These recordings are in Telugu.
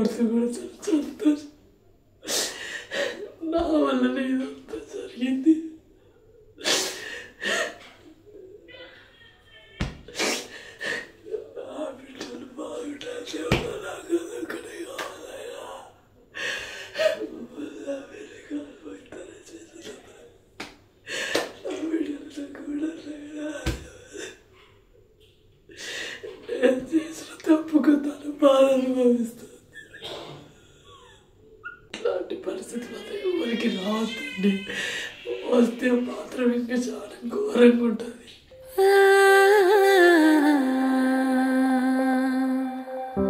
మనసు కూడా చాలా సంతోషం. నా వల్లనే ఇదంతా జరిగింది. నా బిడ్డలు బాగుంటారు, నాకు అదొక్కడే కావాలయ్యా. నా బిడ్డలు కూడా నేను చేసిన తప్పుకు తను బాధ అనుభవిస్తుంది. ఇట్లాంటి పరిస్థితులు ఎవరికి రావద్దండి. వస్తే మాత్రం ఇంకా చాలా ఘోరంగా ఉంటుంది.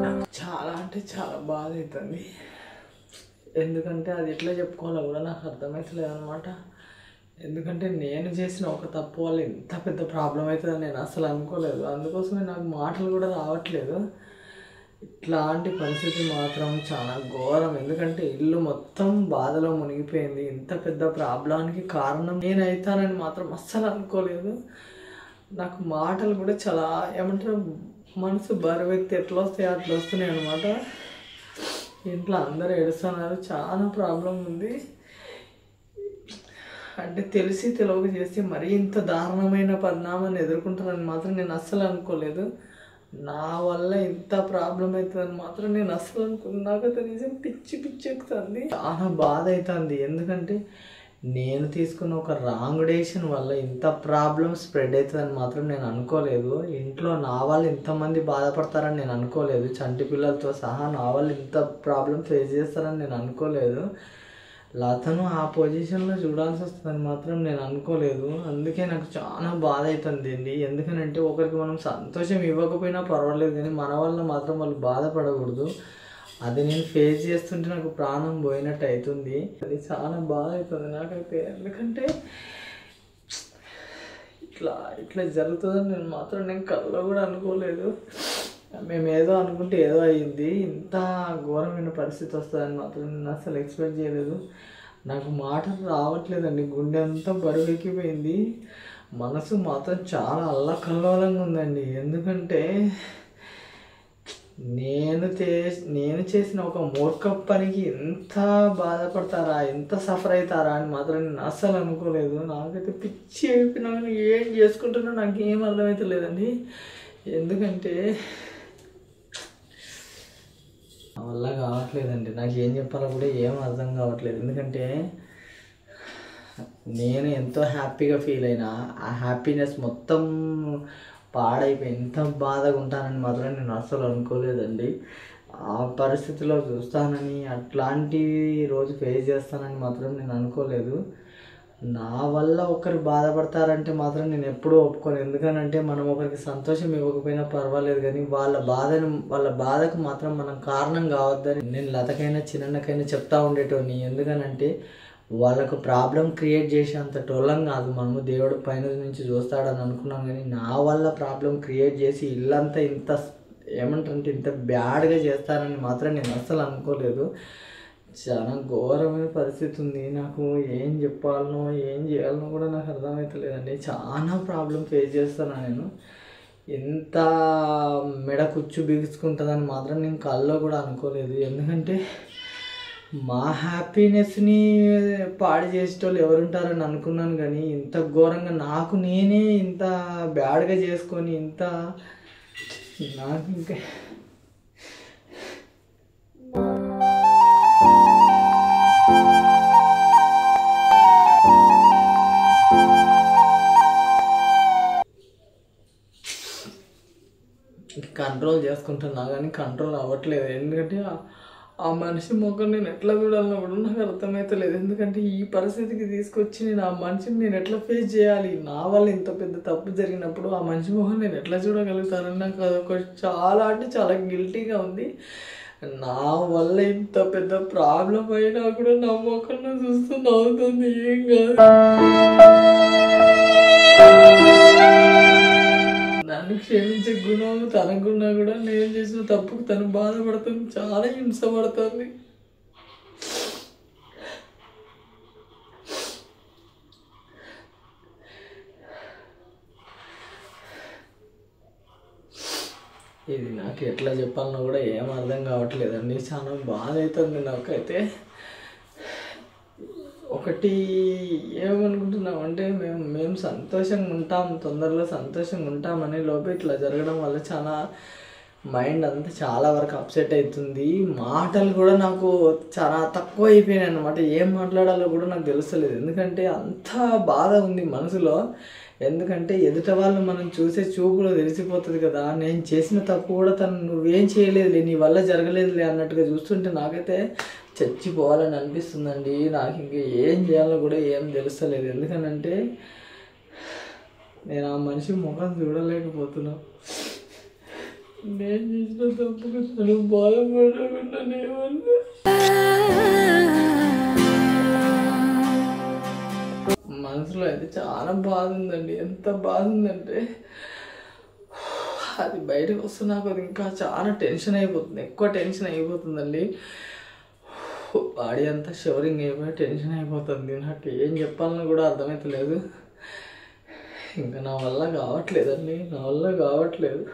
నాకు చాలా అంటే చాలా బాధ అవుతుంది. ఎందుకంటే అది ఎట్లా చెప్పుకోవాలో కూడా నాకు అర్థమవుతలేదు అనమాట. ఎందుకంటే నేను చేసిన ఒక తప్పు వల్ల ఇంత పెద్ద ప్రాబ్లం అవుతుందని నేను అసలు అనుకోలేదు. అందుకోసమే నాకు మాటలు కూడా రావట్లేదు. ఇట్లాంటి పరిస్థితి మాత్రం చాలా ఘోరం. ఎందుకంటే ఇల్లు మొత్తం బాధలో మునిగిపోయింది. ఇంత పెద్ద ప్రాబ్లానికి కారణం నేనైతానని మాత్రం అస్సలు అనుకోలేదు. నాకు మాటలు కూడా చాలా ఏమంటారు, మనసు బరువెత్తి ఎట్లా వస్తాయి అట్లా వస్తున్నాయి అనమాట. ఇంట్లో అందరూ ఏడుస్తున్నారు. చాలా ప్రాబ్లం ఉంది. అంటే తెలిసి తెలియక చేస్తే మరీ ఇంత దారుణమైన పరిణామాన్ని ఎదుర్కొంటానని మాత్రం నేను అస్సలు అనుకోలేదు. నా వల్ల ఇంత ప్రాబ్లం అవుతుందని మాత్రం నేను అస్సలు అనుకున్నాను. నాకైతే నిజం పిచ్చి ఎక్కుతుంది. చాలా బాధ అవుతుంది. ఎందుకంటే నేను తీసుకున్న ఒక రాంగ్ డెసిషన్ వల్ల ఇంత ప్రాబ్లం స్ప్రెడ్ అవుతుందని మాత్రం నేను అనుకోలేదు. ఇంట్లో నా వాళ్ళు ఇంతమంది బాధపడతారని నేను అనుకోలేదు. చంటి పిల్లలతో సహా నా వాళ్ళు ఇంత ప్రాబ్లం ఫేస్ చేస్తారని నేను అనుకోలేదు. లతను ఆ పొజిషన్లో చూడాల్సి వస్తుందని మాత్రం నేను అనుకోలేదు. అందుకే నాకు చాలా బాధ అవుతుంది అండి. ఎందుకనంటే ఒకరికి మనం సంతోషం ఇవ్వకపోయినా పర్వాలేదు, కానీ మన వల్ల మాత్రం వాళ్ళు బాధపడకూడదు. అది నేను ఫేస్ చేస్తుంటే నాకు ప్రాణం పోయినట్టు అవుతుంది. అది చాలా బాధ అవుతుంది నాకైతే. ఎందుకంటే ఇట్లా జరుగుతుందని నేను కల్లో కూడా అనుకోలేదు. మేము ఏదో అనుకుంటే ఏదో అయ్యింది. ఇంత ఘోరమైన పరిస్థితి వస్తుందని మాత్రం నేను అసలు ఎక్స్పెక్ట్ చేయలేదు. నాకు మాటలు రావట్లేదండి. గుండె అంతా బరువెక్కిపోయింది. మనసు మాత్రం చాలా అల్లకల్లోలంగా ఉందండి. ఎందుకంటే నేను చేసిన ఒక మూర్ఖ పనికి ఎంత బాధపడతారా, ఎంత సఫర్ అవుతారా అని మాత్రం నేను అస్సలు అనుకోలేదు. నాకైతే పిచ్చి అయిపోయినా ఏం చేసుకుంటున్నా నాకు ఏం అర్థమైతే లేదండి. ఎందుకంటే నా వల్ల కావట్లేదండి. నాకు ఏం చెప్పాలో కూడా ఏం అర్థం కావట్లేదు. ఎందుకంటే నేను ఎంతో హ్యాపీగా ఫీల్ అయినా ఆ హ్యాపీనెస్ మొత్తం పాడైపోయి ఎంత బాధగా ఉంటానని మాత్రం నేను అస్సలు అనుకోలేదండి. ఆ పరిస్థితిలో చూస్తానని, అట్లాంటి రోజు ఫేస్ చేస్తానని మాత్రం నేను అనుకోలేదు. నా వల్ల ఒకరు బాధపడతారంటే మాత్రం నేను ఎప్పుడూ ఒప్పుకోను. ఎందుకనంటే మనం ఒకరికి సంతోషం ఇవ్వకపోయినా పర్వాలేదు, కానీ వాళ్ళ బాధకు మాత్రం మనం కారణం కావద్దని నేను లతకైనా చిన్నకైనా చెప్తా ఉండేటోని. ఎందుకనంటే వాళ్ళకు ప్రాబ్లం క్రియేట్ చేసేంత టోలం కాదు మనము. దేవుడు పైన నుంచి చూస్తాడని అనుకున్నాం, కానీ నా వల్ల ప్రాబ్లం క్రియేట్ చేసి ఇల్లంతా ఇంత ఏమంటారంటే ఇంత బ్యాడ్గా చేస్తారని మాత్రం నేను అస్సలు అనుకోలేదు. చాలా ఘోరమైన పరిస్థితి ఉంది. నాకు ఏం చెప్పాలనో ఏం చేయాలనో కూడా నాకు అర్థమవుతలేదండి. చాలా ప్రాబ్లం ఫేస్ చేస్తాను నేను. ఎంత మెడ కుచ్చు బిగుసుకుంటుందని మాత్రం నేను కల్లో కూడా అనుకోలేదు. ఎందుకంటే మా హ్యాపీనెస్ని పాడు చేసేటోళ్ళు ఎవరుంటారని అనుకున్నాను, కానీ ఇంత ఘోరంగా నాకు నేనే ఇంత బ్యాడ్గా చేసుకొని ఇంత నాకు ఇంకా కంట్రోల్ చేసుకుంటున్నా కానీ కంట్రోల్ అవ్వట్లేదు. ఎందుకంటే ఆ మనిషి ముఖం నేను ఎట్లా చూడాలన్నా కూడా నాకు అర్థమవుతలేదు. ఎందుకంటే ఈ పరిస్థితికి తీసుకొచ్చి నేను ఆ మనిషిని నేను ఎట్లా ఫేస్ చేయాలి, నా వల్ల ఇంత పెద్ద తప్పు జరిగినప్పుడు ఆ మనిషి ముఖం నేను ఎట్లా చూడగలుగుతానని నాకు అదొక చాలా అంటే చాలా గిల్టీగా ఉంది. నా వల్ల ఇంత పెద్ద ప్రాబ్లం అయినా కూడా నా ముఖంలో చూస్తూ నవ్వుతుంది. ఏం కాదు, నన్ను క్షమించే గుణం తనకున్నా కూడా నేను చేసిన తప్పుకు తను బాధపడుతుంది, చాలా హింసపడుతుంది. ఇది నాకు ఎట్లా చెప్పాలనో కూడా ఏం అర్థం కావట్లేదండి. చాలా బాధ అవుతుంది నాకైతే. ఒకటి ఏమనుకుంటున్నామంటే మేము సంతోషంగా ఉంటాం, తొందరలో సంతోషంగా ఉంటామని లోపల ఇట్లా జరగడం వల్ల చాలా మైండ్ అంతా చాలా వరకు అప్సెట్ అవుతుంది. మాటలు కూడా నాకు చాలా తక్కువ అయిపోయినాయి అన్నమాట. ఏం మాట్లాడాలో కూడా నాకు తెలుస్తలేదు. ఎందుకంటే అంత బాధ ఉంది మనసులో. ఎందుకంటే ఎదుట వాళ్ళు మనం చూసే చూపులో తెలిసిపోతుంది కదా. నేను చేసిన తప్పు కూడా తను నువ్వేం చేయలేదులే, నీ వల్ల జరగలేదులే అన్నట్టుగా చూస్తుంటే నాకైతే చచ్చిపోవాలని అనిపిస్తుందండి. నాకు ఇంక ఏం చేయాలో కూడా ఏం తెలుస్తలేదు. ఎందుకనంటే నేను ఆ మనిషి ముఖం చూడలేకపోతున్నా. నేను చేసిన తప్పుకు తను బాధపడకుండా మనసులో అయితే చాలా బాధ ఉందండి. ఎంత బాధ ఉందంటే అది బయటకు వస్తే నాకు అది ఇంకా చాలా టెన్షన్ అయిపోతుంది, ఎక్కువ టెన్షన్ అయిపోతుందండి. బాడీ అంతా షవరింగ్ అయిపోయి టెన్షన్ అయిపోతుంది. నాకు ఏం చెప్పాలని కూడా అర్థమవుతలేదు. ఇంకా నా వల్ల కావట్లేదండి, నా వల్ల కావట్లేదు.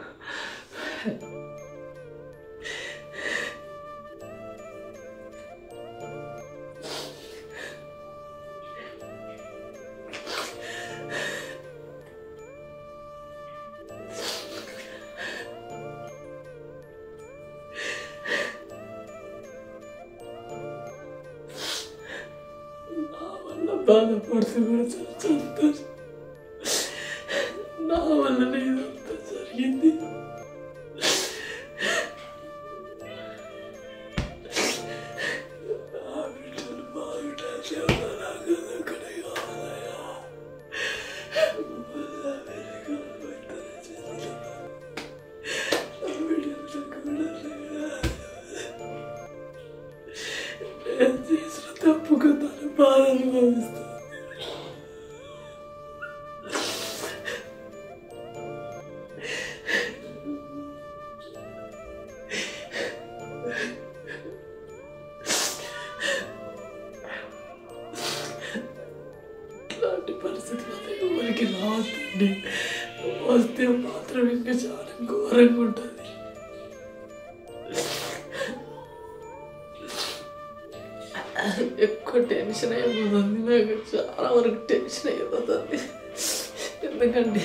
బాధపడుతూ కూడా సంతోషం. నా వల్లనే ఇదంతా జరిగింది. నా బిడ్డలు బాగుంటారు. నేను చేసిన తప్పుకు తన బాధ అనుభవిస్తాను. ఇట్లాంటి పరిస్థితులు ఎవరికి రావద్దండి. వస్తే మాత్రం ఇంకా చాలా ఘోరంగా ఉంటుంది. ఎక్కువ టెన్షన్ అయిపోతుంది, నాకు చాలా వరకు టెన్షన్ అయిపోతుంది. ఎందుకంటే